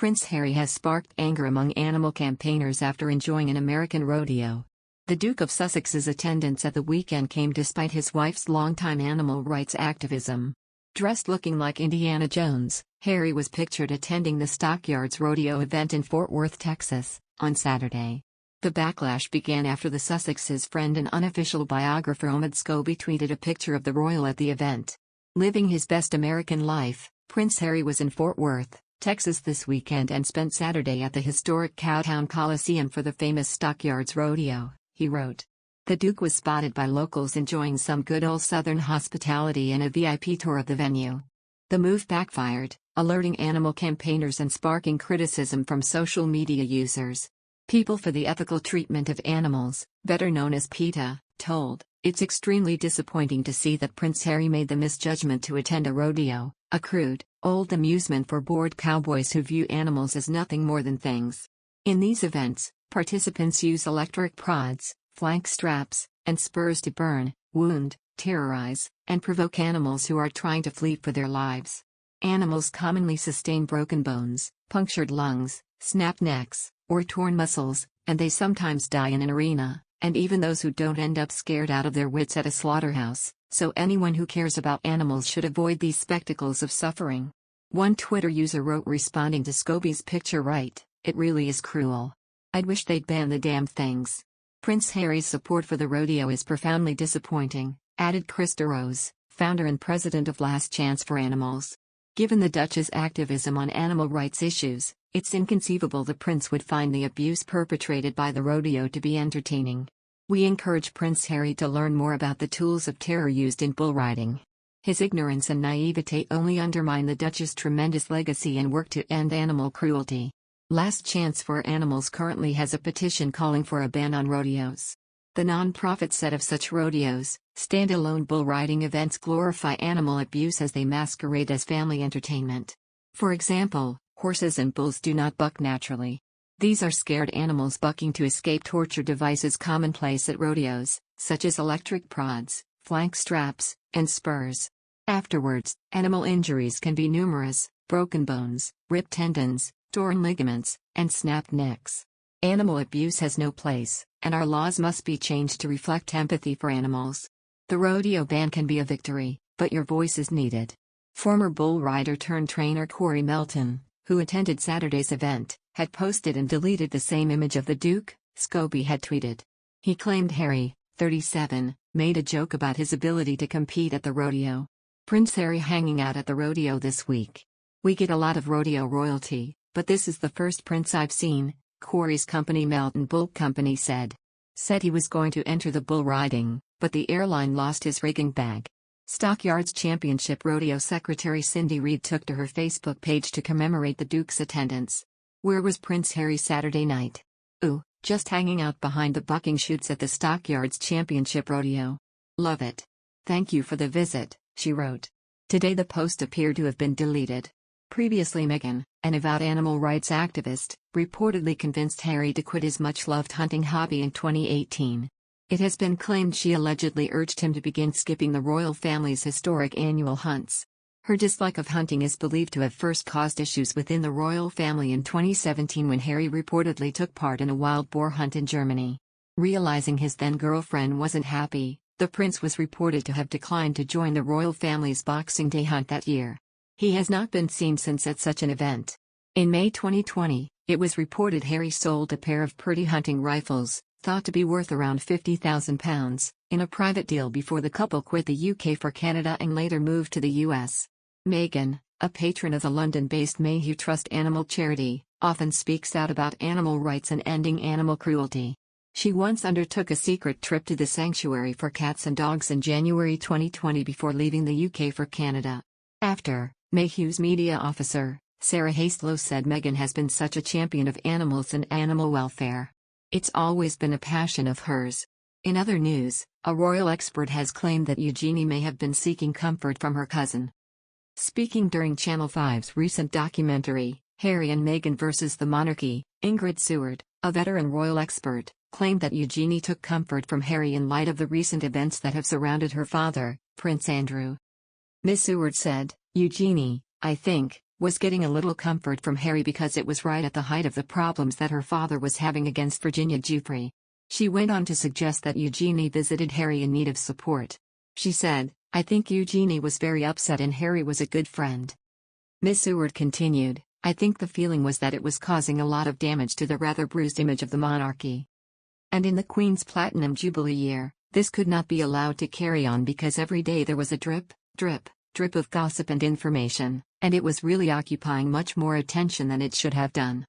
Prince Harry has sparked anger among animal campaigners after enjoying an American rodeo. The Duke of Sussex's attendance at the weekend came despite his wife's longtime animal rights activism. Dressed looking like Indiana Jones, Harry was pictured attending the Stockyards Rodeo event in Fort Worth, Texas, on Saturday. The backlash began after the Sussex's friend and unofficial biographer Omid Scobie tweeted a picture of the royal at the event. Living his best American life, Prince Harry was in Fort Worth, Texas this weekend and spent Saturday at the historic Cowtown Coliseum for the famous Stockyards Rodeo, he wrote. The Duke was spotted by locals enjoying some good old Southern hospitality and a VIP tour of the venue. The move backfired, alerting animal campaigners and sparking criticism from social media users. People for the Ethical Treatment of Animals, better known as PETA, told, "It's extremely disappointing to see that Prince Harry made the misjudgment to attend a rodeo, a crude, old amusement for bored cowboys who view animals as nothing more than things. In these events, participants use electric prods, flank straps, and spurs to burn, wound, terrorize, and provoke animals who are trying to flee for their lives. Animals commonly sustain broken bones, punctured lungs, snapped necks, or torn muscles, and they sometimes die in an arena, and even those who don't end up scared out of their wits at a slaughterhouse, so anyone who cares about animals should avoid these spectacles of suffering." One Twitter user wrote responding to Scobie's picture, "Right, it really is cruel. I'd wish they'd ban the damn things." Prince Harry's support for the rodeo is profoundly disappointing, added Chris DeRose, founder and president of Last Chance for Animals. Given the Duchess' activism on animal rights issues, it's inconceivable the prince would find the abuse perpetrated by the rodeo to be entertaining. We encourage Prince Harry to learn more about the tools of terror used in bull riding. His ignorance and naivete only undermine the Duchess' tremendous legacy and work to end animal cruelty. Last Chance for Animals currently has a petition calling for a ban on rodeos. The non-profit set of such rodeos, standalone bull riding events, glorify animal abuse as they masquerade as family entertainment. For example, horses and bulls do not buck naturally. These are scared animals bucking to escape torture devices commonplace at rodeos, such as electric prods, flank straps, and spurs. Afterwards, animal injuries can be numerous: broken bones, ripped tendons, torn ligaments, and snapped necks. Animal abuse has no place, and our laws must be changed to reflect empathy for animals. The rodeo ban can be a victory, but your voice is needed. Former bull rider turned trainer Corey Melton, who attended Saturday's event, had posted and deleted the same image of the Duke, Scobie had tweeted. He claimed Harry, 37, made a joke about his ability to compete at the rodeo. Prince Harry hanging out at the rodeo this week. "We get a lot of rodeo royalty, but this is the first prince I've seen," Corey's company Melton Bull Company said. Said he was going to enter the bull riding, but the airline lost his rigging bag. Stockyards Championship Rodeo Secretary Cindy Reed took to her Facebook page to commemorate the Duke's attendance. "Where was Prince Harry Saturday night? Ooh, just hanging out behind the bucking chutes at the Stockyards Championship Rodeo. Love it. Thank you for the visit," she wrote. Today the post appeared to have been deleted. Previously Meghan, an avowed animal rights activist, reportedly convinced Harry to quit his much-loved hunting hobby in 2018. It has been claimed she allegedly urged him to begin skipping the royal family's historic annual hunts. Her dislike of hunting is believed to have first caused issues within the royal family in 2017 when Harry reportedly took part in a wild boar hunt in Germany. Realizing his then-girlfriend wasn't happy, the prince was reported to have declined to join the royal family's Boxing Day hunt that year. He has not been seen since at such an event. In May 2020, it was reported Harry sold a pair of Purdy hunting rifles, thought to be worth around £50,000, in a private deal before the couple quit the UK for Canada and later moved to the US. Meghan, a patron of the London-based Mayhew Trust animal charity, often speaks out about animal rights and ending animal cruelty. She once undertook a secret trip to the sanctuary for cats and dogs in January 2020 before leaving the UK for Canada. After, Mayhew's media officer, Sarah Haslow, said Meghan has been such a champion of animals and animal welfare. It's always been a passion of hers. In other news, a royal expert has claimed that Eugenie may have been seeking comfort from her cousin. Speaking during Channel 5's recent documentary, Harry and Meghan vs. the Monarchy, Ingrid Seward, a veteran royal expert, claimed that Eugenie took comfort from Harry in light of the recent events that have surrounded her father, Prince Andrew. Ms. Seward said, "Eugenie, I think, was getting a little comfort from Harry because it was right at the height of the problems that her father was having against Virginia Giuffre. She went on to suggest that Eugenie visited Harry in need of support. She said, "I think Eugenie was very upset and Harry was a good friend." Miss Seward continued, "I think the feeling was that it was causing a lot of damage to the rather bruised image of the monarchy. And in the Queen's Platinum Jubilee year, this could not be allowed to carry on because every day there was a drip, drip, drip of gossip and information, and it was really occupying much more attention than it should have done.